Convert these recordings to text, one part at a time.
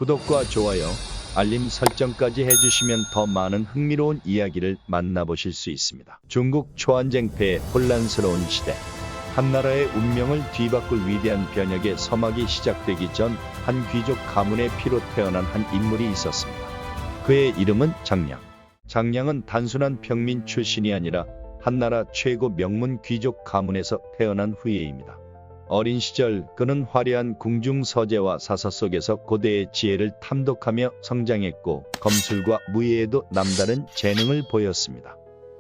구독과 좋아요, 알림 설정까지 해주시면 더 많은 흥미로운 이야기를 만나보실 수 있습니다. 중국 초안쟁패의 혼란스러운 시대. 한나라의 운명을 뒤바꿀 위대한 변혁의 서막이 시작되기 전 한 귀족 가문의 피로 태어난 한 인물이 있었습니다. 그의 이름은 장량. 장량은 단순한 평민 출신이 아니라 한나라 최고 명문 귀족 가문에서 태어난 후예입니다. 어린 시절 그는 화려한 궁중 서재와 사서 속에서 고대의 지혜를 탐독하며 성장했고 검술과 무예에도 남다른 재능을 보였습니다.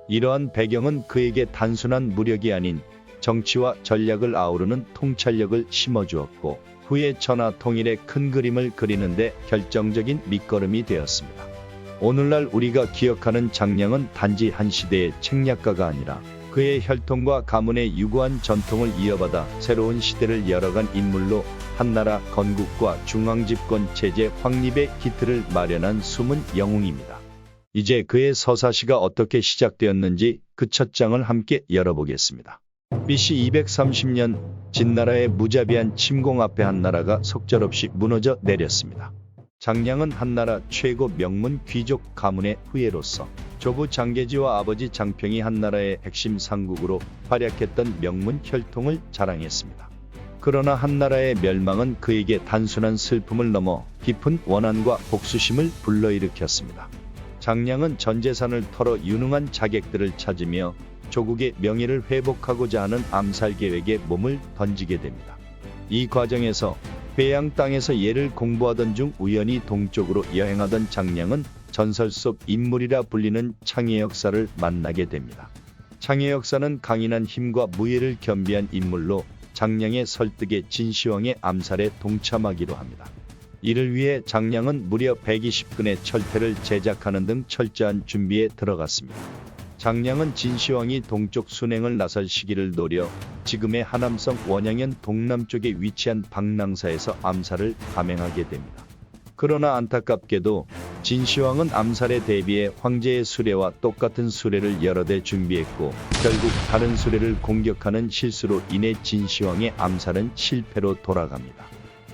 이러한 배경은 그에게 단순한 무력이 아닌 정치와 전략을 아우르는 통찰력을 심어주었고 후의 천하 통일의 큰 그림을 그리는데 결정적인 밑거름이 되었습니다. 오늘날 우리가 기억하는 장량은 단지 한 시대의 책략가가 아니라 그의 혈통과 가문의 유구한 전통을 이어받아 새로운 시대를 열어간 인물로 한나라 건국과 중앙집권 체제 확립의 기틀을 마련한 숨은 영웅입니다. 이제 그의 서사시가 어떻게 시작되었는지 그 첫 장을 함께 열어보겠습니다. BC 230년 진나라의 무자비한 침공 앞에 한나라가 속절없이 무너져 내렸습니다. 장량은 한나라 최고 명문 귀족 가문의 후예로서 조부 장계지와 아버지 장평이 한나라의 핵심 상국으로 활약했던 명문 혈통을 자랑했습니다. 그러나 한나라의 멸망은 그에게 단순한 슬픔을 넘어 깊은 원한과 복수심을 불러일으켰습니다. 장량은 전 재산을 털어 유능한 자객들을 찾으며 조국의 명예를 회복하고자 하는 암살 계획에 몸을 던지게 됩니다. 이 과정에서 회양 땅에서 예를 공부하던 중 우연히 동쪽으로 여행하던 장량은 전설 속 인물이라 불리는 창의 역사를 만나게 됩니다. 창의 역사는 강인한 힘과 무예를 겸비한 인물로 장량의 설득에 진시황의 암살에 동참하기로 합니다. 이를 위해 장량은 무려 120근의 철퇴를 제작하는 등 철저한 준비에 들어갔습니다. 장량은 진시황이 동쪽 순행을 나설 시기를 노려 지금의 하남성 원양현 동남쪽에 위치한 방랑사에서 암살을 감행하게 됩니다. 그러나 안타깝게도 진시황은 암살에 대비해 황제의 수레와 똑같은 수레를 여러 대 준비했고 결국 다른 수레를 공격하는 실수로 인해 진시황의 암살은 실패로 돌아갑니다.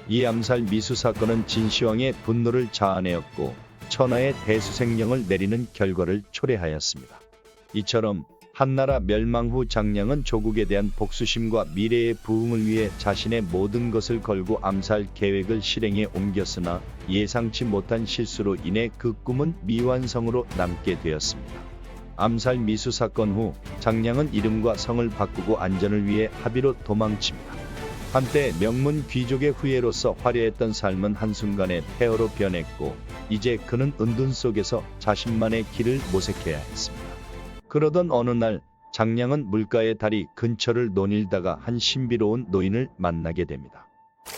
이 암살 미수 사건은 진시황의 분노를 자아내었고 천하의 대수생령을 내리는 결과를 초래하였습니다. 이처럼 한나라 멸망 후 장량은 조국에 대한 복수심과 미래의 부흥을 위해 자신의 모든 것을 걸고 암살 계획을 실행에 옮겼으나 예상치 못한 실수로 인해 그 꿈은 미완성으로 남게 되었습니다. 암살 미수 사건 후 장량은 이름과 성을 바꾸고 안전을 위해 합의로 도망칩니다. 한때 명문 귀족의 후예로서 화려했던 삶은 한순간에 폐허로 변했고 이제 그는 은둔 속에서 자신만의 길을 모색해야 했습니다. 그러던 어느 날 장량은 물가의 다리 근처를 논일다가 한 신비로운 노인을 만나게 됩니다.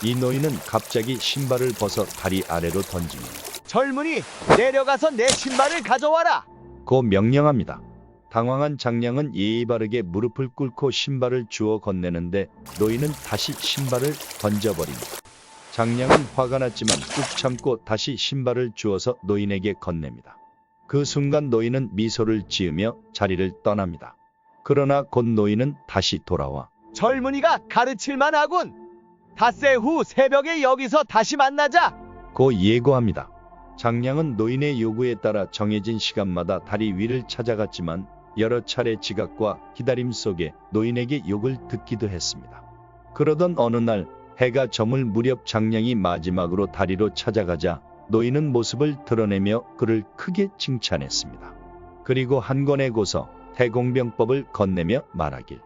이 노인은 갑자기 신발을 벗어 다리 아래로 던집니다. 젊은이, 내려가서 내 신발을 가져와라. 고 명령합니다. 당황한 장량은 예의 바르게 무릎을 꿇고 신발을 주워 건네는데 노인은 다시 신발을 던져버립니다. 장량은 화가 났지만 꾹 참고 다시 신발을 주워서 노인에게 건넵니다. 그 순간 노인은 미소를 지으며 자리를 떠납니다. 그러나 곧 노인은 다시 돌아와 젊은이가 가르칠만 하군. 닷새 후 새벽에 여기서 다시 만나자. 고 예고합니다. 장량은 노인의 요구에 따라 정해진 시간마다 다리 위를 찾아갔지만 여러 차례 지각과 기다림 속에 노인에게 욕을 듣기도 했습니다. 그러던 어느 날 해가 저물 무렵 장량이 마지막으로 다리로 찾아가자 노인은 모습을 드러내며 그를 크게 칭찬했습니다. 그리고 한 권의 고서 태공병법을 건네며 말하길.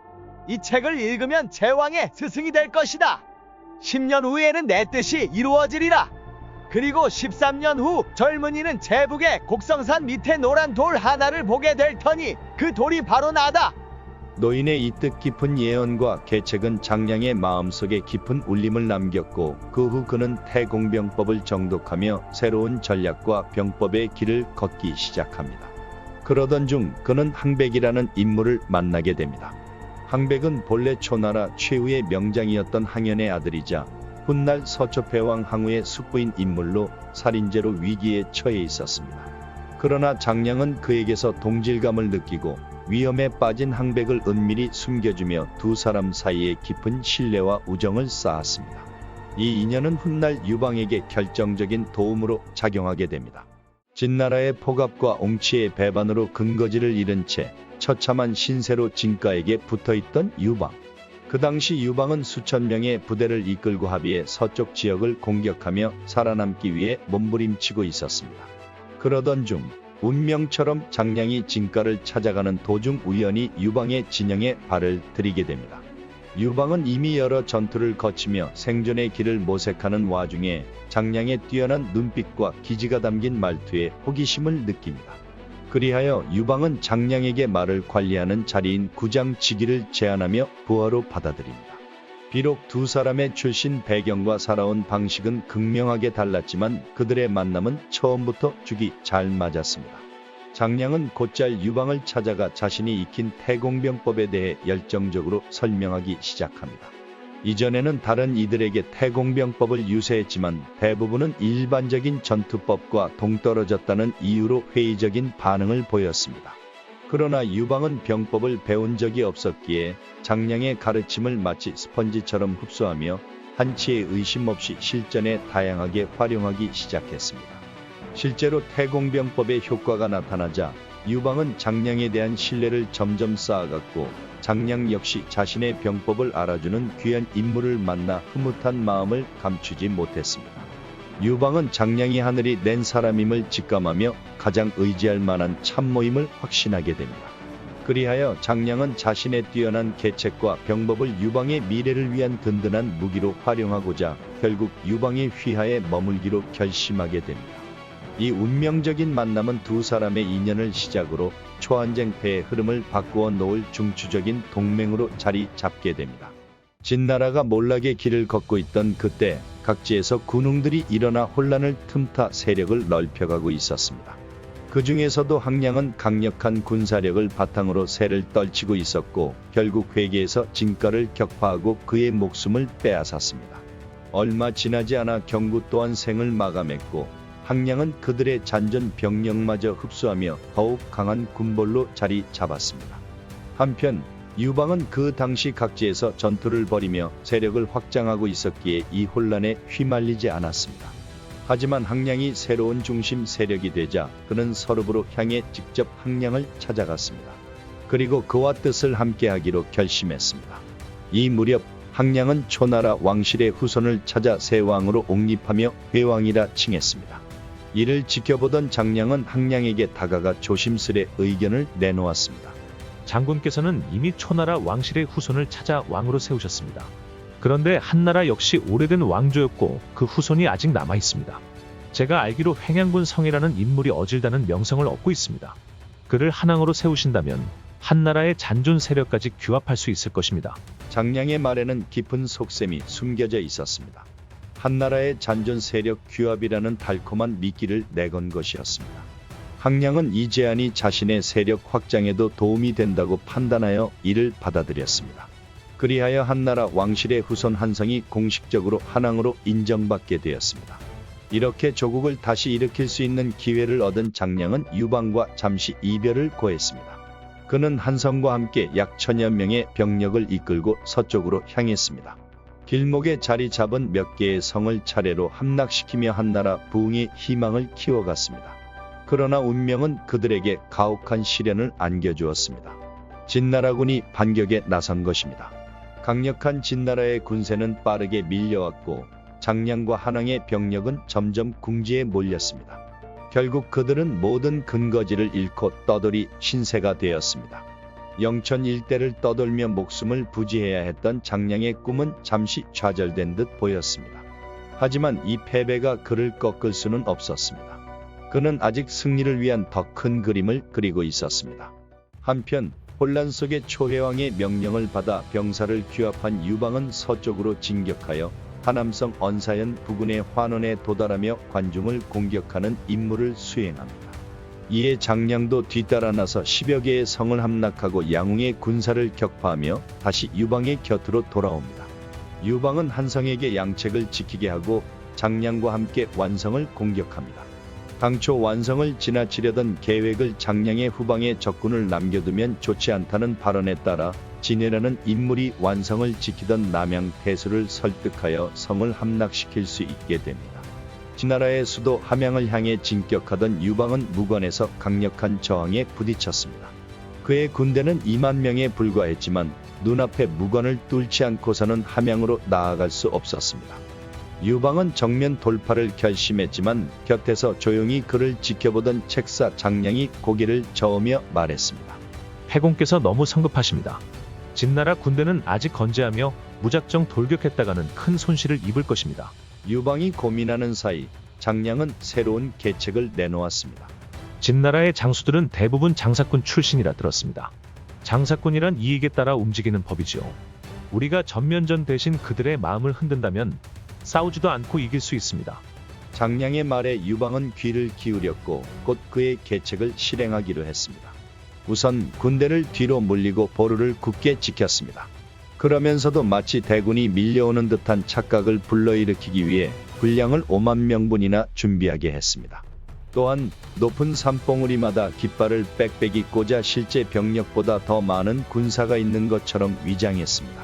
이 책을 읽으면 제왕의 스승이 될 것이다. 10년 후에는 내 뜻이 이루어지리라. 그리고 13년 후 젊은이는 제북의 곡성산 밑에 노란 돌 하나를 보게 될 터니 그 돌이 바로 나다. 노인의 이 뜻깊은 예언과 계책은 장량의 마음속에 깊은 울림을 남겼고 그 후 그는 태공병법을 정독하며 새로운 전략과 병법의 길을 걷기 시작합니다. 그러던 중 그는 항백이라는 인물을 만나게 됩니다. 항백은 본래 초나라 최후의 명장이었던 항현의 아들이자 훗날 서초패왕 항우의 숙부인 인물로 살인죄로 위기에 처해 있었습니다. 그러나 장량은 그에게서 동질감을 느끼고 위험에 빠진 항백을 은밀히 숨겨주며 두 사람 사이에 깊은 신뢰와 우정을 쌓았습니다. 이 인연은 훗날 유방에게 결정적인 도움으로 작용하게 됩니다. 진나라의 포갑과 옹치의 배반으로 근거지를 잃은 채 처참한 신세로 진가에게 붙어있던 유방. 그 당시 유방은 수천 명의 부대를 이끌고 합의해 서쪽 지역을 공격하며 살아남기 위해 몸부림치고 있었습니다. 그러던 중 운명처럼 장량이 진가를 찾아가는 도중 우연히 유방의 진영에 발을 들이게 됩니다. 유방은 이미 여러 전투를 거치며 생존의 길을 모색하는 와중에 장량의 뛰어난 눈빛과 기지가 담긴 말투에 호기심을 느낍니다. 그리하여 유방은 장량에게 말을 관리하는 자리인 구장지기를 제안하며 부하로 받아들입니다. 비록 두 사람의 출신 배경과 살아온 방식은 극명하게 달랐지만 그들의 만남은 처음부터 죽이 잘 맞았습니다. 장량은 곧잘 유방을 찾아가 자신이 익힌 태공병법에 대해 열정적으로 설명하기 시작합니다. 이전에는 다른 이들에게 태공병법을 유세했지만 대부분은 일반적인 전투법과 동떨어졌다는 이유로 회의적인 반응을 보였습니다. 그러나 유방은 병법을 배운 적이 없었기에 장량의 가르침을 마치 스펀지처럼 흡수하며 한치의 의심 없이 실전에 다양하게 활용하기 시작했습니다. 실제로 태공병법의 효과가 나타나자 유방은 장량에 대한 신뢰를 점점 쌓아갔고 장량 역시 자신의 병법을 알아주는 귀한 인물을 만나 흐뭇한 마음을 감추지 못했습니다. 유방은 장량이 하늘이 낸 사람임을 직감하며 가장 의지할 만한 참모임을 확신하게 됩니다. 그리하여 장량은 자신의 뛰어난 계책과 병법을 유방의 미래를 위한 든든한 무기로 활용하고자 결국 유방의 휘하에 머물기로 결심하게 됩니다. 이 운명적인 만남은 두 사람의 인연을 시작으로 초한쟁패의 흐름을 바꾸어 놓을 중추적인 동맹으로 자리 잡게 됩니다. 진나라가 몰락의 길을 걷고 있던 그때 각지에서 군웅들이 일어나 혼란을 틈타 세력을 넓혀가고 있었습니다. 그 중에서도 항량은 강력한 군사력을 바탕으로 세를 떨치고 있었고 결국 회계에서 진가를 격파하고 그의 목숨을 빼앗았습니다. 얼마 지나지 않아 경구 또한 생을 마감했고 항량은 그들의 잔존 병력마저 흡수하며 더욱 강한 군벌로 자리 잡았습니다. 한편 유방은 그 당시 각지에서 전투를 벌이며 세력을 확장하고 있었기에 이 혼란에 휘말리지 않았습니다. 하지만 항량이 새로운 중심 세력이 되자 그는 서릅으로 향해 직접 항량을 찾아갔습니다. 그리고 그와 뜻을 함께하기로 결심했습니다. 이 무렵 항량은 초나라 왕실의 후손을 찾아 새 왕으로 옹립하며 회왕이라 칭했습니다. 이를 지켜보던 장량은 항량에게 다가가 조심스레 의견을 내놓았습니다. 장군께서는 이미 초나라 왕실의 후손을 찾아 왕으로 세우셨습니다. 그런데 한나라 역시 오래된 왕조였고 그 후손이 아직 남아 있습니다. 제가 알기로 횡양군 성이라는 인물이 어질다는 명성을 얻고 있습니다. 그를 한왕으로 세우신다면 한나라의 잔존 세력까지 규합할 수 있을 것입니다. 장량의 말에는 깊은 속셈이 숨겨져 있었습니다. 한나라의 잔존 세력 규합이라는 달콤한 미끼를 내건 것이었습니다. 항량은 이 제안이 자신의 세력 확장에도 도움이 된다고 판단하여 이를 받아들였습니다. 그리하여 한나라 왕실의 후손 한성이 공식적으로 한왕으로 인정받게 되었습니다. 이렇게 조국을 다시 일으킬 수 있는 기회를 얻은 장량은 유방과 잠시 이별을 고했습니다. 그는 한성과 함께 약 1000여 명의 병력을 이끌고 서쪽으로 향했습니다. 길목에 자리 잡은 몇 개의 성을 차례로 함락시키며 한나라 부흥의 희망을 키워갔습니다. 그러나 운명은 그들에게 가혹한 시련을 안겨주었습니다. 진나라군이 반격에 나선 것입니다. 강력한 진나라의 군세는 빠르게 밀려왔고 장량과 한왕의 병력은 점점 궁지에 몰렸습니다. 결국 그들은 모든 근거지를 잃고 떠돌이 신세가 되었습니다. 영천 일대를 떠돌며 목숨을 부지해야 했던 장량의 꿈은 잠시 좌절된 듯 보였습니다. 하지만 이 패배가 그를 꺾을 수는 없었습니다. 그는 아직 승리를 위한 더 큰 그림을 그리고 있었습니다. 한편 혼란 속에 초회왕의 명령을 받아 병사를 규합한 유방은 서쪽으로 진격하여 하남성 언사연 부근의 환원에 도달하며 관중을 공격하는 임무를 수행합니다. 이에 장량도 뒤따라 나서 10여 개의 성을 함락하고 양웅의 군사를 격파하며 다시 유방의 곁으로 돌아옵니다. 유방은 한성에게 양책을 지키게 하고 장량과 함께 완성을 공격합니다. 당초 완성을 지나치려던 계획을 장량의 후방에 적군을 남겨두면 좋지 않다는 발언에 따라 진해라는 인물이 완성을 지키던 남양 태수를 설득하여 성을 함락시킬 수 있게 됩니다. 진나라의 수도 함양을 향해 진격하던 유방은 무관에서 강력한 저항에 부딪혔습니다. 그의 군대는 2만 명에 불과했지만 눈앞에 무관을 뚫지 않고서는 함양으로 나아갈 수 없었습니다. 유방은 정면 돌파를 결심했지만 곁에서 조용히 그를 지켜보던 책사 장량이 고개를 저으며 말했습니다. 해공께서 너무 성급하십니다. 진나라 군대는 아직 건재하며 무작정 돌격했다가는 큰 손실을 입을 것입니다. 유방이 고민하는 사이 장량은 새로운 계책을 내놓았습니다. 진나라의 장수들은 대부분 장사꾼 출신이라 들었습니다. 장사꾼이란 이익에 따라 움직이는 법이지요. 우리가 전면전 대신 그들의 마음을 흔든다면 싸우지도 않고 이길 수 있습니다. 장량의 말에 유방은 귀를 기울였고 곧 그의 계책을 실행하기로 했습니다. 우선 군대를 뒤로 물리고 보루를 굳게 지켰습니다. 그러면서도 마치 대군이 밀려오는 듯한 착각을 불러일으키기 위해 군량을 5만 명분이나 준비하게 했습니다. 또한 높은 산봉우리마다 깃발을 빽빽이 꽂아 실제 병력보다 더 많은 군사가 있는 것처럼 위장했습니다.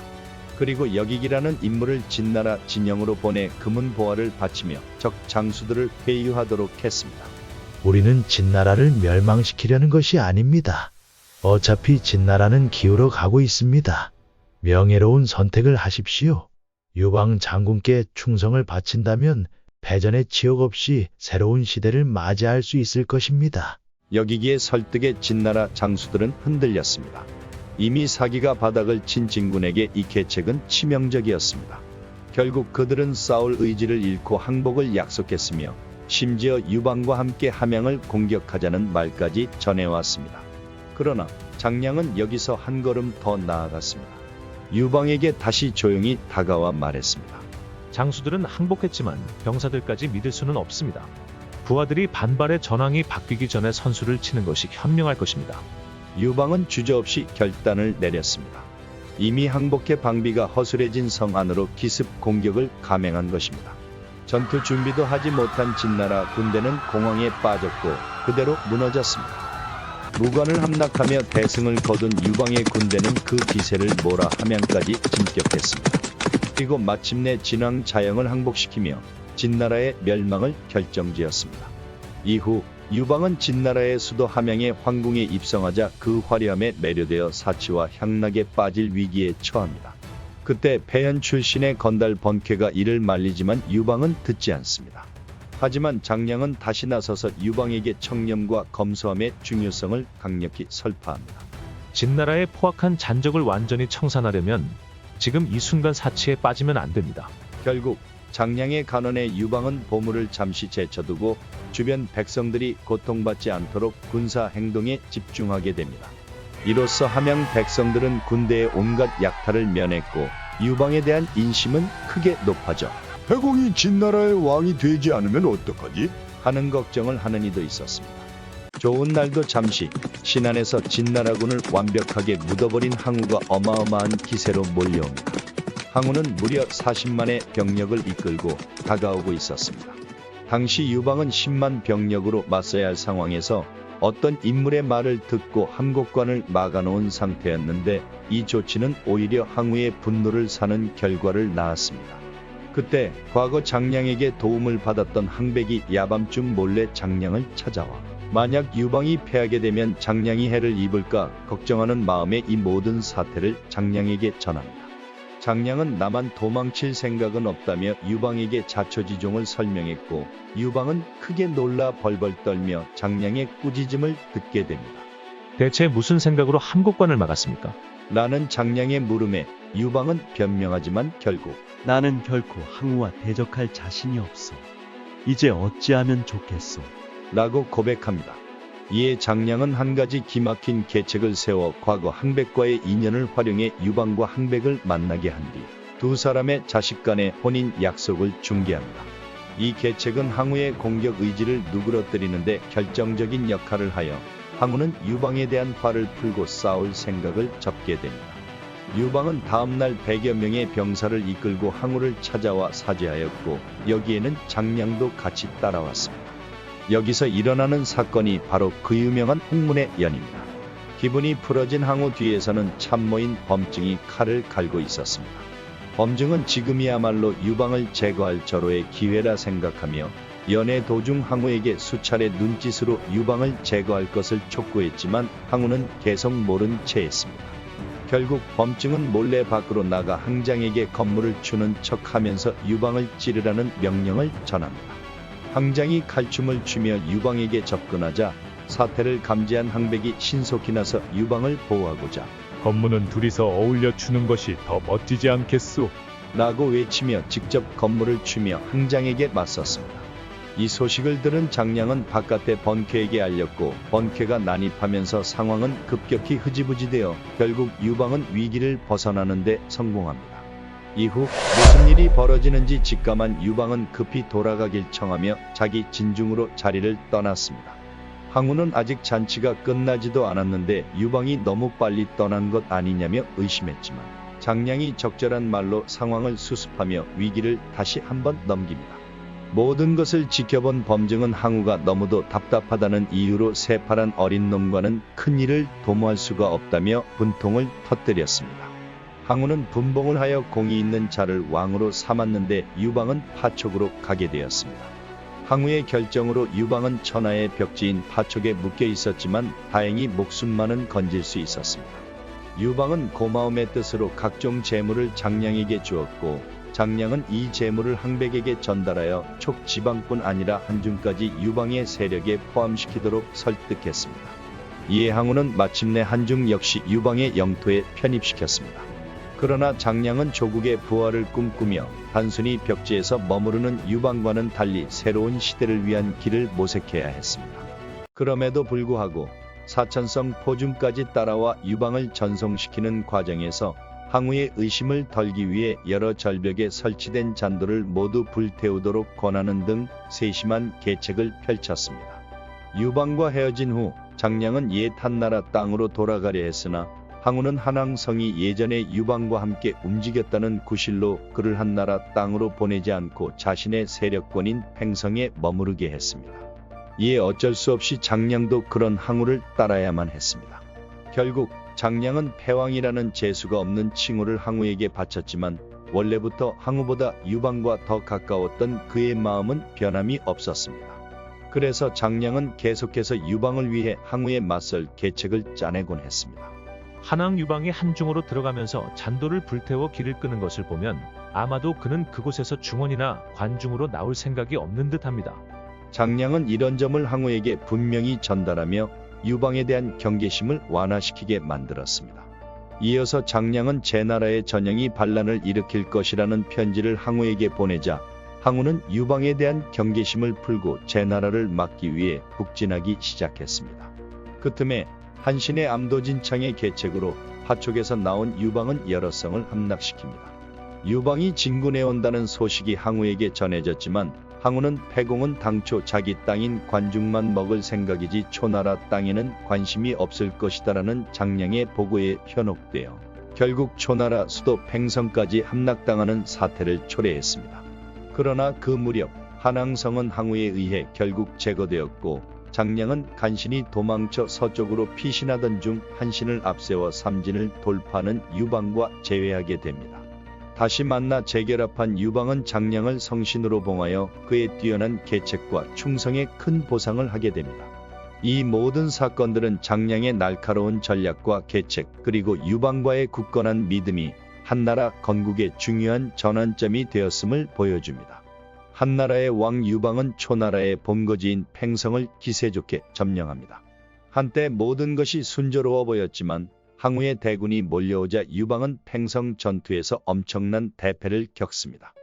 그리고 여기기라는 인물을 진나라 진영으로 보내 금은 보화를 바치며 적 장수들을 회유하도록 했습니다. 우리는 진나라를 멸망시키려는 것이 아닙니다. 어차피 진나라는 기울어 가고 있습니다. 명예로운 선택을 하십시오. 유방 장군께 충성을 바친다면 패전의 치욕 없이 새로운 시대를 맞이할 수 있을 것입니다. 여기기의 설득에 진나라 장수들은 흔들렸습니다. 이미 사기가 바닥을 친 진군에게 이 계책은 치명적이었습니다. 결국 그들은 싸울 의지를 잃고 항복을 약속했으며 심지어 유방과 함께 함양을 공격하자는 말까지 전해왔습니다. 그러나 장량은 여기서 한 걸음 더 나아갔습니다. 유방에게 다시 조용히 다가와 말했습니다. 장수들은 항복했지만 병사들까지 믿을 수는 없습니다. 부하들이 반발해 전황이 바뀌기 전에 선수를 치는 것이 현명할 것입니다. 유방은 주저없이 결단을 내렸습니다. 이미 항복해 방비가 허술해진 성 안으로 기습 공격을 감행한 것입니다. 전투 준비도 하지 못한 진나라 군대는 공황에 빠졌고 그대로 무너졌습니다. 무관을 함락하며 대승을 거둔 유방의 군대는 그 기세를 몰아 함양까지 진격했습니다. 그리고 마침내 진왕 자영을 항복시키며 진나라의 멸망을 결정지었습니다. 이후 유방은 진나라의 수도 함양의 황궁에 입성하자 그 화려함에 매료되어 사치와 향락에 빠질 위기에 처합니다. 그때 패현 출신의 건달 번쾌가 이를 말리지만 유방은 듣지 않습니다. 하지만 장량은 다시 나서서 유방에게 청렴과 검소함의 중요성을 강력히 설파합니다. 진나라의 포악한 잔적을 완전히 청산하려면 지금 이 순간 사치에 빠지면 안 됩니다. 결국 장량의 간언에 유방은 보물을 잠시 제쳐두고 주변 백성들이 고통받지 않도록 군사 행동에 집중하게 됩니다. 이로써 함양 백성들은 군대의 온갖 약탈을 면했고 유방에 대한 인심은 크게 높아져 해공이 진나라의 왕이 되지 않으면 어떡하지? 하는 걱정을 하는 이도 있었습니다. 좋은 날도 잠시 신안에서 진나라군을 완벽하게 묻어버린 항우가 어마어마한 기세로 몰려옵니다. 항우는 무려 40만의 병력을 이끌고 다가오고 있었습니다. 당시 유방은 10만 병력으로 맞서야 할 상황에서 어떤 인물의 말을 듣고 함곡관을 막아놓은 상태였는데 이 조치는 오히려 항우의 분노를 사는 결과를 낳았습니다. 그때 과거 장량에게 도움을 받았던 항백이 야밤쯤 몰래 장량을 찾아와 만약 유방이 패하게 되면 장량이 해를 입을까 걱정하는 마음에 이 모든 사태를 장량에게 전합니다. 장량은 나만 도망칠 생각은 없다며 유방에게 자초지종을 설명했고 유방은 크게 놀라 벌벌 떨며 장량의 꾸짖음을 듣게 됩니다. 대체 무슨 생각으로 함곡관을 막았습니까? 라는 장량의 물음에 유방은 변명하지만 결국 나는 결코 항우와 대적할 자신이 없어. 이제 어찌하면 좋겠소. 라고 고백합니다. 이에 장량은 한 가지 기막힌 계책을 세워 과거 항백과의 인연을 활용해 유방과 항백을 만나게 한 뒤 두 사람의 자식 간의 혼인 약속을 중개합니다. 이 계책은 항우의 공격 의지를 누그러뜨리는데 결정적인 역할을 하여 항우는 유방에 대한 화를 풀고 싸울 생각을 접게 됩니다. 유방은 다음날 100여 명의 병사를 이끌고 항우를 찾아와 사죄하였고 여기에는 장량도 같이 따라왔습니다. 여기서 일어나는 사건이 바로 그 유명한 홍문의 연입니다. 기분이 풀어진 항우 뒤에서는 참모인 범증이 칼을 갈고 있었습니다. 범증은 지금이야말로 유방을 제거할 절호의 기회라 생각하며 연애 도중 항우에게 수차례 눈짓으로 유방을 제거할 것을 촉구했지만 항우는 계속 모른 채했습니다. 결국 범증은 몰래 밖으로 나가 항장에게 건물을 주는 척하면서 유방을 찌르라는 명령을 전합니다. 항장이 칼춤을 추며 유방에게 접근하자 사태를 감지한 항백이 신속히 나서 유방을 보호하고자 건물은 둘이서 어울려 추는 것이 더 멋지지 않겠소? 라고 외치며 직접 건물을 추며 항장에게 맞섰습니다. 이 소식을 들은 장량은 바깥에 번쾌에게 알렸고 번쾌가 난입하면서 상황은 급격히 흐지부지되어 결국 유방은 위기를 벗어나는데 성공합니다. 이후 무슨 일이 벌어지는지 직감한 유방은 급히 돌아가길 청하며 자기 진중으로 자리를 떠났습니다. 항우는 아직 잔치가 끝나지도 않았는데 유방이 너무 빨리 떠난 것 아니냐며 의심했지만 장량이 적절한 말로 상황을 수습하며 위기를 다시 한번 넘깁니다. 모든 것을 지켜본 범증은 항우가 너무도 답답하다는 이유로 새파란 어린 놈과는 큰 일을 도모할 수가 없다며 분통을 터뜨렸습니다. 항우는 분봉을 하여 공이 있는 자를 왕으로 삼았는데 유방은 파촉으로 가게 되었습니다. 항우의 결정으로 유방은 천하의 벽지인 파촉에 묶여 있었지만 다행히 목숨만은 건질 수 있었습니다. 유방은 고마움의 뜻으로 각종 재물을 장량에게 주었고 장량은 이 재물을 항백에게 전달하여 촉 지방뿐 아니라 한중까지 유방의 세력에 포함시키도록 설득했습니다. 이에 항우는 마침내 한중 역시 유방의 영토에 편입시켰습니다. 그러나 장량은 조국의 부활을 꿈꾸며 단순히 벽지에서 머무르는 유방과는 달리 새로운 시대를 위한 길을 모색해야 했습니다. 그럼에도 불구하고 사천성 포줌까지 따라와 유방을 전송시키는 과정에서 항우의 의심을 덜기 위해 여러 절벽에 설치된 잔도를 모두 불태우도록 권하는 등 세심한 계책을 펼쳤습니다. 유방과 헤어진 후 장량은 옛 한나라 땅으로 돌아가려 했으나 항우는 한왕성이 예전에 유방과 함께 움직였다는 구실로 그를 한나라 땅으로 보내지 않고 자신의 세력권인 팽성에 머무르게 했습니다. 이에 어쩔 수 없이 장량도 그런 항우를 따라야만 했습니다. 결국 장량은 패왕이라는 재수가 없는 칭호를 항우에게 바쳤지만 원래부터 항우보다 유방과 더 가까웠던 그의 마음은 변함이 없었습니다. 그래서 장량은 계속해서 유방을 위해 항우에 맞설 계책을 짜내곤 했습니다. 한왕 유방이 한중으로 들어가면서 잔도를 불태워 길을 끄는 것을 보면 아마도 그는 그곳에서 중원이나 관중으로 나올 생각이 없는 듯합니다. 장량은 이런 점을 항우에게 분명히 전달하며 유방에 대한 경계심을 완화시키게 만들었습니다. 이어서 장량은 제나라의 전형이 반란을 일으킬 것이라는 편지를 항우에게 보내자 항우는 유방에 대한 경계심을 풀고 제나라를 막기 위해 북진하기 시작했습니다. 그 틈에 한신의 암도진창의 계책으로 파촉에서 나온 유방은 여러 성을 함락시킵니다. 유방이 진군해 온다는 소식이 항우에게 전해졌지만 항우는 패공은 당초 자기 땅인 관중만 먹을 생각이지 초나라 땅에는 관심이 없을 것이다라는 장량의 보고에 현혹되어 결국 초나라 수도 팽성까지 함락당하는 사태를 초래했습니다. 그러나 그 무렵 한왕성은 항우에 의해 결국 제거되었고 장량은 간신히 도망쳐 서쪽으로 피신하던 중 한신을 앞세워 삼진을 돌파하는 유방과 재회하게 됩니다. 다시 만나 재결합한 유방은 장량을 성신으로 봉하여 그의 뛰어난 계책과 충성에 큰 보상을 하게 됩니다. 이 모든 사건들은 장량의 날카로운 전략과 계책 그리고 유방과의 굳건한 믿음이 한나라 건국의 중요한 전환점이 되었음을 보여줍니다. 한나라의 왕 유방은 초나라의 본거지인 팽성을 기세 좋게 점령합니다. 한때 모든 것이 순조로워 보였지만 항우의 대군이 몰려오자 유방은 팽성 전투에서 엄청난 대패를 겪습니다.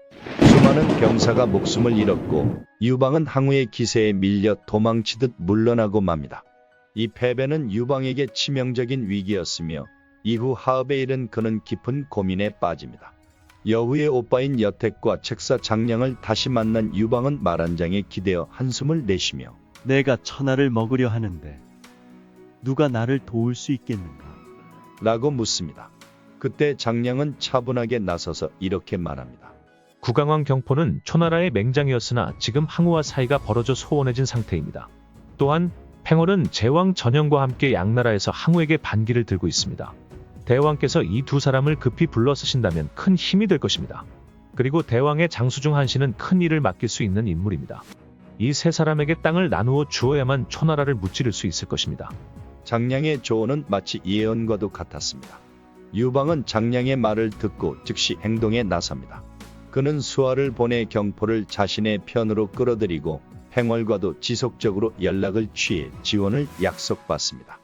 수많은 병사가 목숨을 잃었고 유방은 항우의 기세에 밀려 도망치듯 물러나고 맙니다. 이 패배는 유방에게 치명적인 위기였으며 이후 하읍에 이른 그는 깊은 고민에 빠집니다. 여우의 오빠인 여택과 책사 장량을 다시 만난 유방은 말 한 장에 기대어 한숨을 내쉬며 내가 천하를 먹으려 하는데 누가 나를 도울 수 있겠는가? 라고 묻습니다. 그때 장량은 차분하게 나서서 이렇게 말합니다. 구강왕 경포는 초나라의 맹장이었으나 지금 항우와 사이가 벌어져 소원해진 상태입니다. 또한 팽월은 제왕 전영과 함께 양나라에서 항우에게 반기를 들고 있습니다. 대왕께서 이 두 사람을 급히 불러 쓰신다면 큰 힘이 될 것입니다. 그리고 대왕의 장수 중 한 씨는 큰 일을 맡길 수 있는 인물입니다. 이 세 사람에게 땅을 나누어 주어야만 초나라를 무찌를 수 있을 것입니다. 장량의 조언은 마치 예언과도 같았습니다. 유방은 장량의 말을 듣고 즉시 행동에 나섭니다. 그는 수하를 보내 경포를 자신의 편으로 끌어들이고 팽월과도 지속적으로 연락을 취해 지원을 약속받습니다.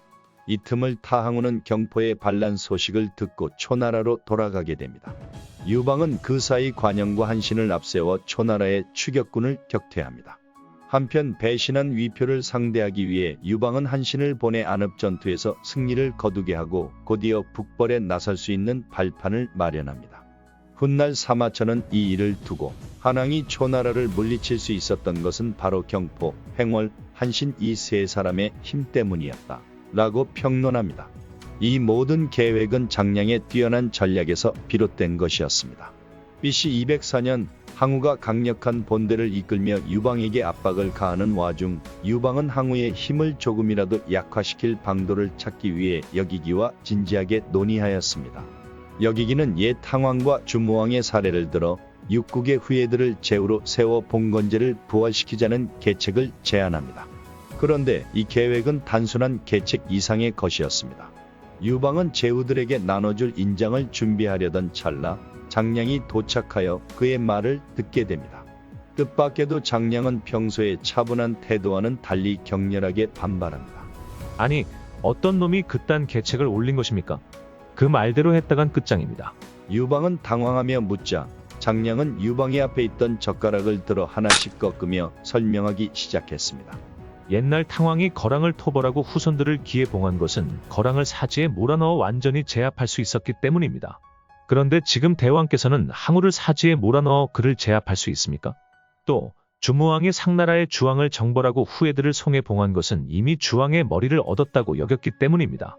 이 틈을 타 항우는 경포의 반란 소식을 듣고 초나라로 돌아가게 됩니다. 유방은 그 사이 관영과 한신을 앞세워 초나라의 추격군을 격퇴합니다. 한편 배신한 위표를 상대하기 위해 유방은 한신을 보내 안읍전투에서 승리를 거두게 하고 곧이어 북벌에 나설 수 있는 발판을 마련합니다. 훗날 사마천은 이 일을 두고 한왕이 초나라를 물리칠 수 있었던 것은 바로 경포, 팽월, 한신 이 세 사람의 힘 때문이었다 라고 평론합니다. 이 모든 계획은 장량의 뛰어난 전략에서 비롯된 것이었습니다. BC 204년 항우가 강력한 본대를 이끌며 유방에게 압박을 가하는 와중 유방은 항우의 힘을 조금이라도 약화시킬 방도를 찾기 위해 여기기와 진지하게 논의하였습니다. 여기기는 옛 항왕과 주무왕의 사례를 들어 육국의 후예들을 제후로 세워 봉건제를 부활시키자는 계책을 제안합니다. 그런데 이 계획은 단순한 계책 이상의 것이었습니다. 유방은 제후들에게 나눠줄 인장을 준비하려던 찰나 장량이 도착하여 그의 말을 듣게 됩니다. 뜻밖에도 장량은 평소의 차분한 태도와는 달리 격렬하게 반발합니다. 아니, 어떤 놈이 그딴 계책을 올린 것입니까? 그 말대로 했다간 끝장입니다. 유방은 당황하며 묻자 장량은 유방의 앞에 있던 젓가락을 들어 하나씩 꺾으며 설명하기 시작했습니다. 옛날 탕왕이 거랑을 토벌하고 후손들을 기에 봉한 것은 거랑을 사지에 몰아넣어 완전히 제압할 수 있었기 때문입니다. 그런데 지금 대왕께서는 항우를 사지에 몰아넣어 그를 제압할 수 있습니까? 또 주무왕이 상나라의 주왕을 정벌하고 후예들을 송에 봉한 것은 이미 주왕의 머리를 얻었다고 여겼기 때문입니다.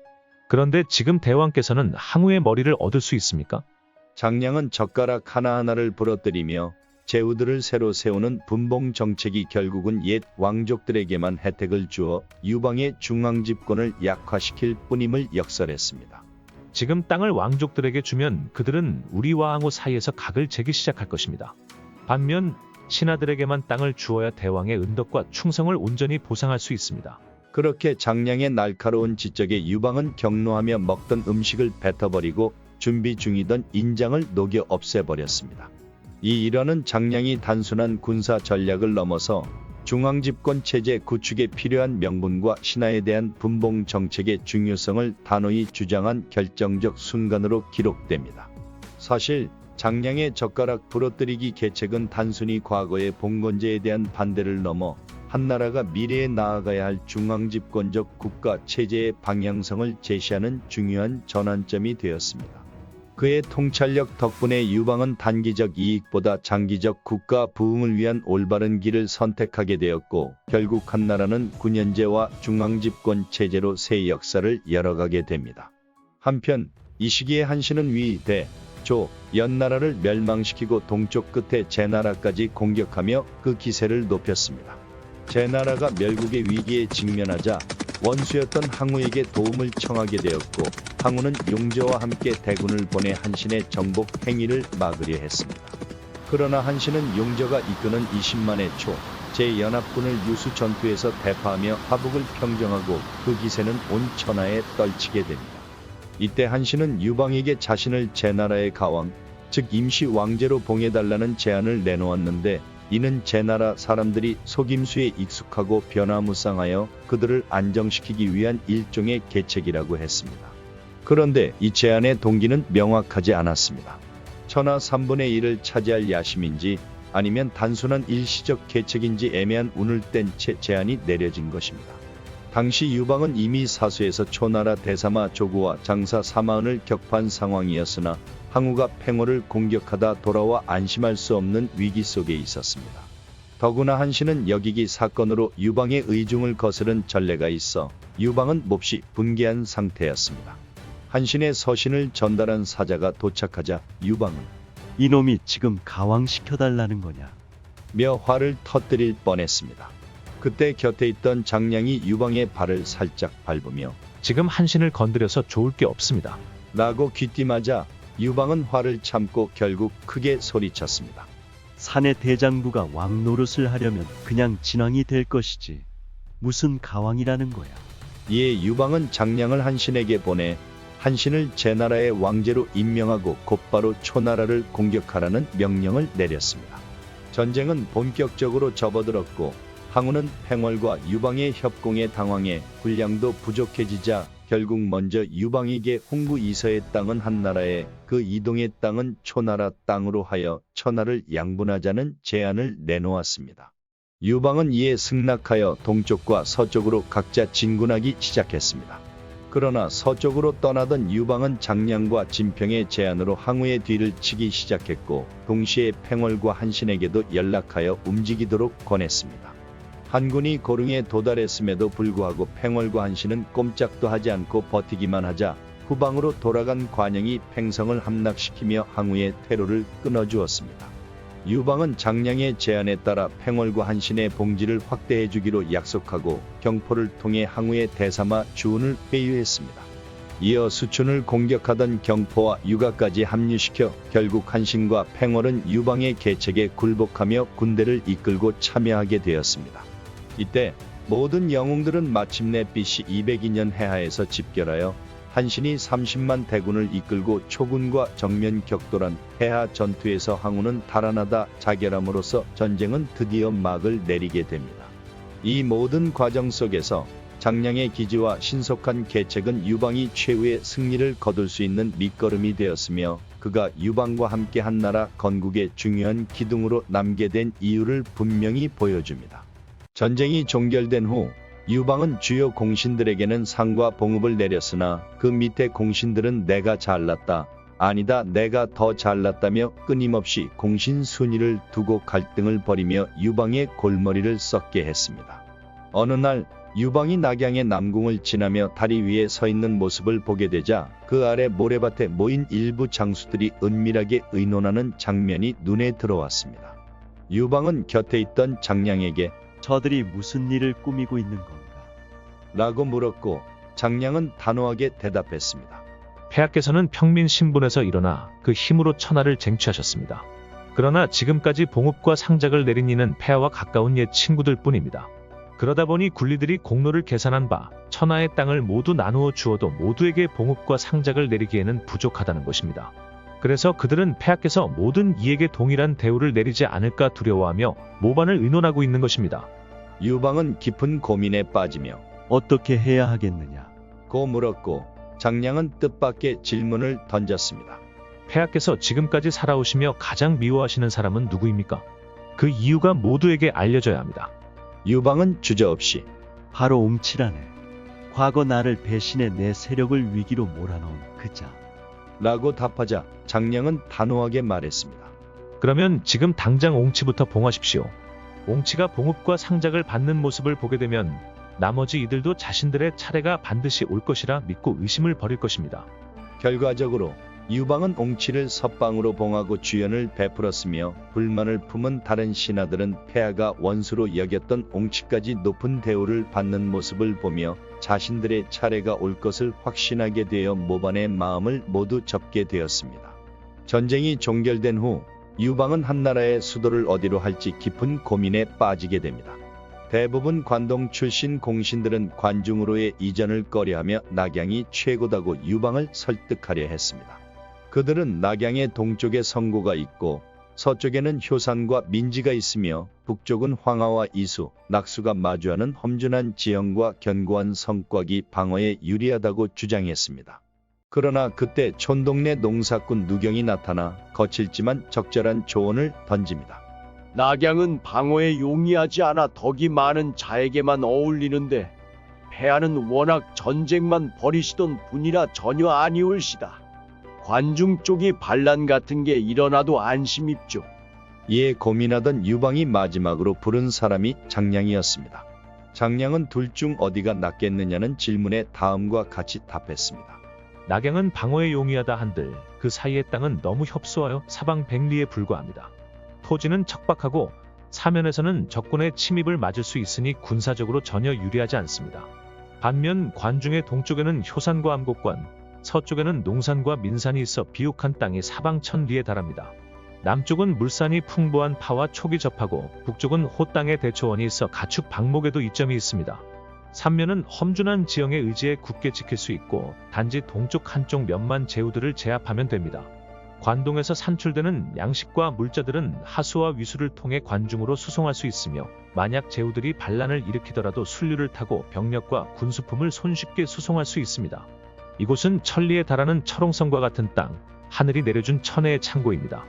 그런데 지금 대왕께서는 항우의 머리를 얻을 수 있습니까? 장량은 젓가락 하나하나를 부러뜨리며 제후들을 새로 세우는 분봉 정책이 결국은 옛 왕족들에게만 혜택을 주어 유방의 중앙집권을 약화시킬 뿐임을 역설했습니다. 지금 땅을 왕족들에게 주면 그들은 우리와 항우 사이에서 각을 재기 시작할 것입니다. 반면 신하들에게만 땅을 주어야 대왕의 은덕과 충성을 온전히 보상할 수 있습니다. 그렇게 장량의 날카로운 지적에 유방은 경노하며 먹던 음식을 뱉어버리고 준비 중이던 인장을 녹여 없애버렸습니다. 이 일화는 장량이 단순한 군사 전략을 넘어서 중앙집권 체제 구축에 필요한 명분과 신하에 대한 분봉 정책의 중요성을 단호히 주장한 결정적 순간으로 기록됩니다. 사실 장량의 젓가락 부러뜨리기 계책은 단순히 과거의 봉건제에 대한 반대를 넘어 한나라가 미래에 나아가야 할 중앙집권적 국가 체제의 방향성을 제시하는 중요한 전환점이 되었습니다. 그의 통찰력 덕분에 유방은 단기적 이익보다 장기적 국가 부흥을 위한 올바른 길을 선택하게 되었고 결국 한나라는 9년제와 중앙집권 체제로 새 역사를 열어가게 됩니다. 한편 이 시기에 한신은 위, 대, 조, 연나라를 멸망시키고 동쪽 끝에 제나라까지 공격하며 그 기세를 높였습니다. 제나라가 멸국의 위기에 직면하자 원수였던 항우에게 도움을 청하게 되었고 항우는 용저와 함께 대군을 보내 한신의 정복 행위를 막으려 했습니다. 그러나 한신은 용저가 이끄는 20만의 초 제연합군을 유수 전투에서 대파하며 화북을 평정하고 그 기세는 온 천하에 떨치게 됩니다. 이때 한신은 유방에게 자신을 제나라의 가왕, 즉 임시 왕제로 봉해달라는 제안을 내놓았는데 이는 제나라 사람들이 속임수에 익숙하고 변화무쌍하여 그들을 안정시키기 위한 일종의 계책이라고 했습니다. 그런데 이 제안의 동기는 명확하지 않았습니다. 천하 3분의 1을 차지할 야심인지 아니면 단순한 일시적 계책인지 애매한 운을 뗀 채 제안이 내려진 것입니다. 당시 유방은 이미 사수에서 초나라 대사마 조구와 장사 사마은을 격파한 상황이었으나 항우가 팽월을 공격하다 돌아와 안심할 수 없는 위기 속에 있었습니다. 더구나 한신은 여기기 사건으로 유방의 의중을 거스른 전례가 있어 유방은 몹시 분개한 상태였습니다. 한신의 서신을 전달한 사자가 도착하자 유방은 이놈이 지금 가왕시켜달라는 거냐? 며 화를 터뜨릴 뻔했습니다. 그때 곁에 있던 장량이 유방의 발을 살짝 밟으며 지금 한신을 건드려서 좋을 게 없습니다. 라고 귀띔하자 유방은 화를 참고 결국 크게 소리쳤습니다. 사내 대장부가 왕 노릇을 하려면 그냥 진왕이 될 것이지. 무슨 가왕이라는 거야. 이에 유방은 장량을 한신에게 보내 한신을 제나라의 왕제로 임명하고 곧바로 초나라를 공격하라는 명령을 내렸습니다. 전쟁은 본격적으로 접어들었고 항우는 팽월과 유방의 협공에 당황해 군량도 부족해지자 결국 먼저 유방에게 홍구 이서의 땅은 한나라에 그 이동의 땅은 초나라 땅으로 하여 천하를 양분하자는 제안을 내놓았습니다. 유방은 이에 승낙하여 동쪽과 서쪽으로 각자 진군하기 시작했습니다. 그러나 서쪽으로 떠나던 유방은 장량과 진평의 제안으로 항우의 뒤를 치기 시작했고 동시에 팽월과 한신에게도 연락하여 움직이도록 권했습니다. 한군이 고릉에 도달했음에도 불구하고 팽월과 한신은 꼼짝도 하지 않고 버티기만 하자 후방으로 돌아간 관영이 팽성을 함락시키며 항우의 퇴로를 끊어주었습니다. 유방은 장량의 제안에 따라 팽월과 한신의 봉지를 확대해 주기로 약속하고 경포를 통해 항우의 대사마 주운을 회유했습니다. 이어 수춘을 공격하던 경포와 유가까지 합류시켜 결국 한신과 팽월은 유방의 계책에 굴복하며 군대를 이끌고 참여하게 되었습니다. 이때 모든 영웅들은 마침내 BC 202년 해하에서 집결하여 한신이 30만 대군을 이끌고 초군과 정면 격돌한 해하 전투에서 항우는 달아나다 자결함으로써 전쟁은 드디어 막을 내리게 됩니다. 이 모든 과정 속에서 장량의 기지와 신속한 계책은 유방이 최후의 승리를 거둘 수 있는 밑거름이 되었으며 그가 유방과 함께 한나라 건국의 중요한 기둥으로 남게 된 이유를 분명히 보여줍니다. 전쟁이 종결된 후 유방은 주요 공신들에게는 상과 봉급을 내렸으나 그 밑에 공신들은 내가 잘났다, 아니다 내가 더 잘났다며 끊임없이 공신 순위를 두고 갈등을 벌이며 유방의 골머리를 썩게 했습니다. 어느 날 유방이 낙양의 남궁을 지나며 다리 위에 서 있는 모습을 보게 되자 그 아래 모래밭에 모인 일부 장수들이 은밀하게 의논하는 장면이 눈에 들어왔습니다. 유방은 곁에 있던 장량에게 저들이 무슨 일을 꾸미고 있는 건가? 라고 물었고 장량은 단호하게 대답했습니다. 폐하께서는 평민 신분에서 일어나 그 힘으로 천하를 쟁취하셨습니다. 그러나 지금까지 봉업과 상작을 내린 이는 폐하와 가까운 옛 친구들 뿐입니다. 그러다 보니 군리들이 공로를 계산한 바 천하의 땅을 모두 나누어 주어도 모두에게 봉업과 상작을 내리기에는 부족하다는 것입니다. 그래서 그들은 폐하께서 모든 이에게 동일한 대우를 내리지 않을까 두려워하며 모반을 의논하고 있는 것입니다. 유방은 깊은 고민에 빠지며 어떻게 해야 하겠느냐? 고 물었고 장량은 뜻밖의 질문을 던졌습니다. 폐하께서 지금까지 살아오시며 가장 미워하시는 사람은 누구입니까? 그 이유가 모두에게 알려져야 합니다. 유방은 주저없이 바로 옹치라네. 과거 나를 배신해 내 세력을 위기로 몰아넣은 그 자. 라고 답하자 장량은 단호하게 말했습니다. 그러면 지금 당장 옹치부터 봉하십시오. 옹치가 봉업과 상작을 받는 모습을 보게 되면 나머지 이들도 자신들의 차례가 반드시 올 것이라 믿고 의심을 버릴 것입니다. 결과적으로 유방은 옹치를 섭방으로 봉하고 주연을 베풀었으며 불만을 품은 다른 신하들은 폐하가 원수로 여겼던 옹치까지 높은 대우를 받는 모습을 보며 자신들의 차례가 올 것을 확신하게 되어 모반의 마음을 모두 접게 되었습니다. 전쟁이 종결된 후 유방은 한나라의 수도를 어디로 할지 깊은 고민에 빠지게 됩니다. 대부분 관동 출신 공신들은 관중으로의 이전을 꺼려하며 낙양이 최고다고 유방을 설득하려 했습니다. 그들은 낙양의 동쪽에 성고가 있고 서쪽에는 효산과 민지가 있으며 북쪽은 황하와 이수, 낙수가 마주하는 험준한 지형과 견고한 성곽이 방어에 유리하다고 주장했습니다. 그러나 그때 촌동네 농사꾼 누경이 나타나 거칠지만 적절한 조언을 던집니다. 낙양은 방어에 용이하지 않아 덕이 많은 자에게만 어울리는데 폐하는 워낙 전쟁만 벌이시던 분이라 전혀 아니올시다. 관중 쪽이 반란 같은 게 일어나도 안심입죠. 이에 고민하던 유방이 마지막으로 부른 사람이 장량이었습니다. 장량은 둘 중 어디가 낫겠느냐는 질문에 다음과 같이 답했습니다. 낙양은 방어에 용이하다 한들 그 사이의 땅은 너무 협소하여 사방 100리에 불과합니다. 토지는 척박하고 사면에서는 적군의 침입을 막을 수 있으니 군사적으로 전혀 유리하지 않습니다. 반면 관중의 동쪽에는 효산과 암곡관, 서쪽에는 농산과 민산이 있어 비옥한 땅이 사방 천리에 달합니다. 남쪽은 물산이 풍부한 파와 촉이 접하고 북쪽은 호땅의 대초원이 있어 가축 방목에도 이점이 있습니다. 삼면은 험준한 지형에 의지해 굳게 지킬 수 있고 단지 동쪽 한쪽 몇만 제후들을 제압하면 됩니다. 관동에서 산출되는 양식과 물자들은 하수와 위수를 통해 관중으로 수송할 수 있으며 만약 제후들이 반란을 일으키더라도 순류를 타고 병력과 군수품을 손쉽게 수송할 수 있습니다. 이곳은 천리에 달하는 철옹성과 같은 땅, 하늘이 내려준 천혜의 창고입니다.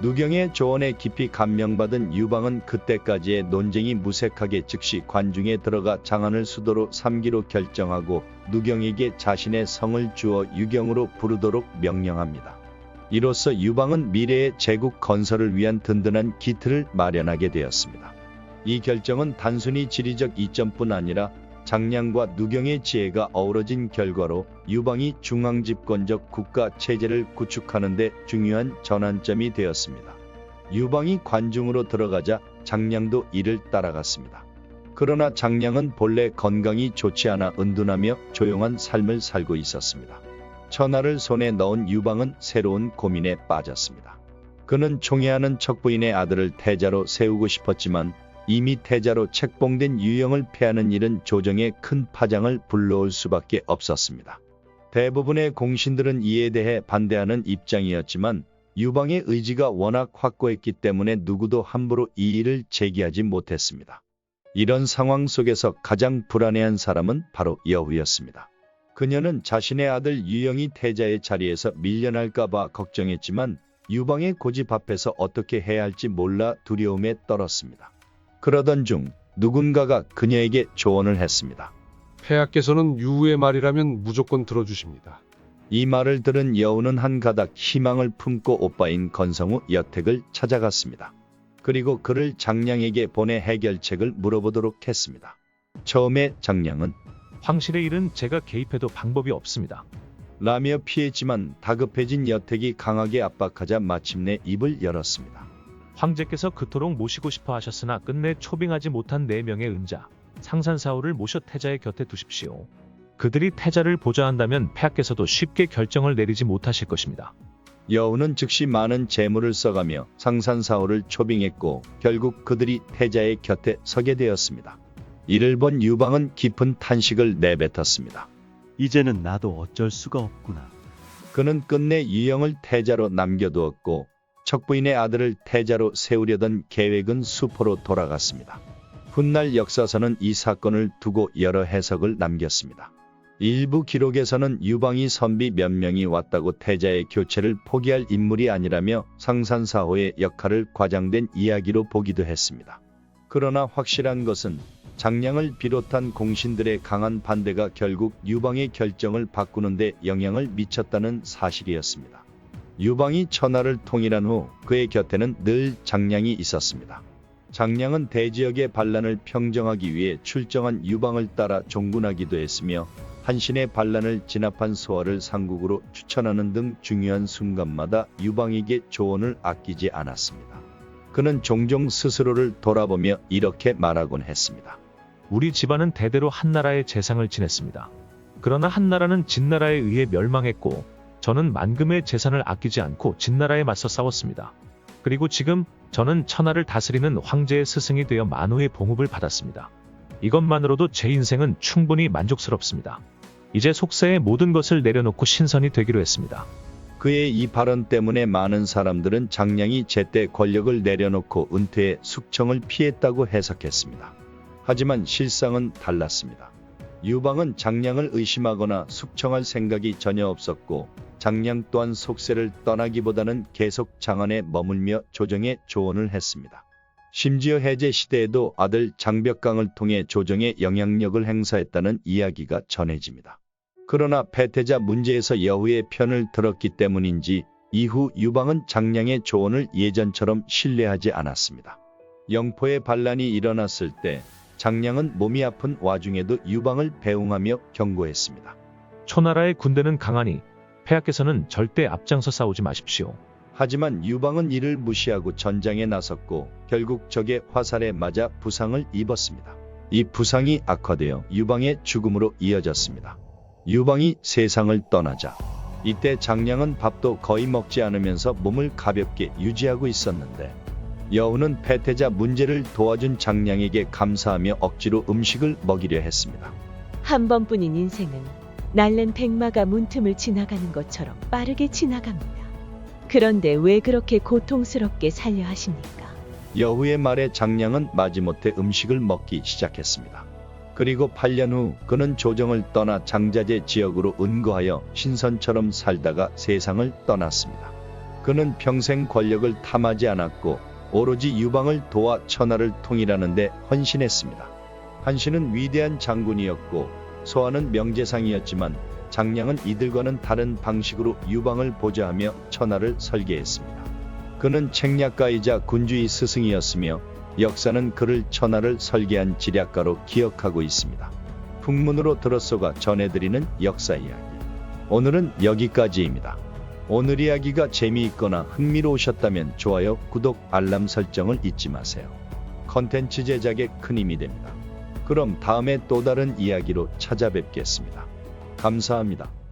누경의 조언에 깊이 감명받은 유방은 그때까지의 논쟁이 무색하게 즉시 관중에 들어가 장안을 수도로 삼기로 결정하고 누경에게 자신의 성을 주어 유경으로 부르도록 명령합니다. 이로써 유방은 미래의 제국 건설을 위한 든든한 기틀을 마련하게 되었습니다. 이 결정은 단순히 지리적 이점뿐 아니라 장량과 누경의 지혜가 어우러진 결과로 유방이 중앙집권적 국가 체제를 구축하는 데 중요한 전환점이 되었습니다. 유방이 관중으로 들어가자 장량도 이를 따라갔습니다. 그러나 장량은 본래 건강이 좋지 않아 은둔하며 조용한 삶을 살고 있었습니다. 천하를 손에 넣은 유방은 새로운 고민에 빠졌습니다. 그는 총애하는 척부인의 아들을 태자로 세우고 싶었지만 이미 태자로 책봉된 유영을 패하는 일은 조정에 큰 파장을 불러올 수밖에 없었습니다. 대부분의 공신들은 이에 대해 반대하는 입장이었지만 유방의 의지가 워낙 확고했기 때문에 누구도 함부로 이 일을 제기하지 못했습니다. 이런 상황 속에서 가장 불안해한 사람은 바로 여후였습니다. 그녀는 자신의 아들 유영이 태자의 자리에서 밀려날까봐 걱정했지만 유방의 고집 앞에서 어떻게 해야 할지 몰라 두려움에 떨었습니다. 그러던 중 누군가가 그녀에게 조언을 했습니다. 폐하께서는 유우의 말이라면 무조건 들어주십니다. 이 말을 들은 여우는 한 가닥 희망을 품고 오빠인 건성우 여택을 찾아갔습니다. 그리고 그를 장량에게 보내 해결책을 물어보도록 했습니다. 처음에 장량은 황실의 일은 제가 개입해도 방법이 없습니다. 라며 피했지만 다급해진 여택이 강하게 압박하자 마침내 입을 열었습니다. 황제께서 그토록 모시고 싶어 하셨으나 끝내 초빙하지 못한 4명의 은자, 상산사후를 모셔 태자의 곁에 두십시오. 그들이 태자를 보좌한다면 폐하께서도 쉽게 결정을 내리지 못하실 것입니다. 여우는 즉시 많은 재물을 써가며 상산사후를 초빙했고 결국 그들이 태자의 곁에 서게 되었습니다. 이를 본 유방은 깊은 탄식을 내뱉었습니다. 이제는 나도 어쩔 수가 없구나. 그는 끝내 유영을 태자로 남겨두었고 척부인의 아들을 태자로 세우려던 계획은 수포로 돌아갔습니다. 훗날 역사서는 이 사건을 두고 여러 해석을 남겼습니다. 일부 기록에서는 유방이 선비 몇 명이 왔다고 태자의 교체를 포기할 인물이 아니라며 상산사후의 역할을 과장된 이야기로 보기도 했습니다. 그러나 확실한 것은 장량을 비롯한 공신들의 강한 반대가 결국 유방의 결정을 바꾸는 데 영향을 미쳤다는 사실이었습니다. 유방이 천하를 통일한 후 그의 곁에는 늘 장량이 있었습니다. 장량은 대지역의 반란을 평정하기 위해 출정한 유방을 따라 종군하기도 했으며 한신의 반란을 진압한 소아를 상국으로 추천하는 등 중요한 순간마다 유방에게 조언을 아끼지 않았습니다. 그는 종종 스스로를 돌아보며 이렇게 말하곤 했습니다. 우리 집안은 대대로 한나라의 재상을 지냈습니다. 그러나 한나라는 진나라에 의해 멸망했고 저는 만금의 재산을 아끼지 않고 진나라에 맞서 싸웠습니다. 그리고 지금 저는 천하를 다스리는 황제의 스승이 되어 만호의 봉급을 받았습니다. 이것만으로도 제 인생은 충분히 만족스럽습니다. 이제 속세의 모든 것을 내려놓고 신선이 되기로 했습니다. 그의 이 발언 때문에 많은 사람들은 장량이 제때 권력을 내려놓고 은퇴해 숙청을 피했다고 해석했습니다. 하지만 실상은 달랐습니다. 유방은 장량을 의심하거나 숙청할 생각이 전혀 없었고 장량 또한 속세를 떠나기보다는 계속 장안에 머물며 조정에 조언을 했습니다. 심지어 해제 시대에도 아들 장벽강을 통해 조정에 영향력을 행사했다는 이야기가 전해집니다. 그러나 패태자 문제에서 여후의 편을 들었기 때문인지 이후 유방은 장량의 조언을 예전처럼 신뢰하지 않았습니다. 영포의 반란이 일어났을 때 장량은 몸이 아픈 와중에도 유방을 배웅하며 경고했습니다. 초나라의 군대는 강하니 폐하께서는 절대 앞장서 싸우지 마십시오. 하지만 유방은 이를 무시하고 전장에 나섰고 결국 적의 화살에 맞아 부상을 입었습니다. 이 부상이 악화되어 유방의 죽음으로 이어졌습니다. 유방이 세상을 떠나자 이때 장량은 밥도 거의 먹지 않으면서 몸을 가볍게 유지하고 있었는데 여우는 패태자 문제를 도와준 장량에게 감사하며 억지로 음식을 먹이려 했습니다. 한 번뿐인 인생은 날랜 백마가 문틈을 지나가는 것처럼 빠르게 지나갑니다. 그런데 왜 그렇게 고통스럽게 살려 하십니까? 여우의 말에 장량은 마지못해 음식을 먹기 시작했습니다. 그리고 8년 후 그는 조정을 떠나 장자재 지역으로 은거하여 신선처럼 살다가 세상을 떠났습니다. 그는 평생 권력을 탐하지 않았고 오로지 유방을 도와 천하를 통일하는 데 헌신했습니다. 한신은 위대한 장군이었고 소아는 명재상이었지만 장량은 이들과는 다른 방식으로 유방을 보좌하며 천하를 설계했습니다. 그는 책략가이자 군주의 스승이었으며 역사는 그를 천하를 설계한 지략가로 기억하고 있습니다. 풍문으로 들어쏘가 전해드리는 역사 이야기. 오늘은 여기까지입니다. 오늘 이야기가 재미있거나 흥미로우셨다면 좋아요, 구독, 알람 설정을 잊지 마세요. 컨텐츠 제작에 큰 힘이 됩니다. 그럼 다음에 또 다른 이야기로 찾아뵙겠습니다. 감사합니다.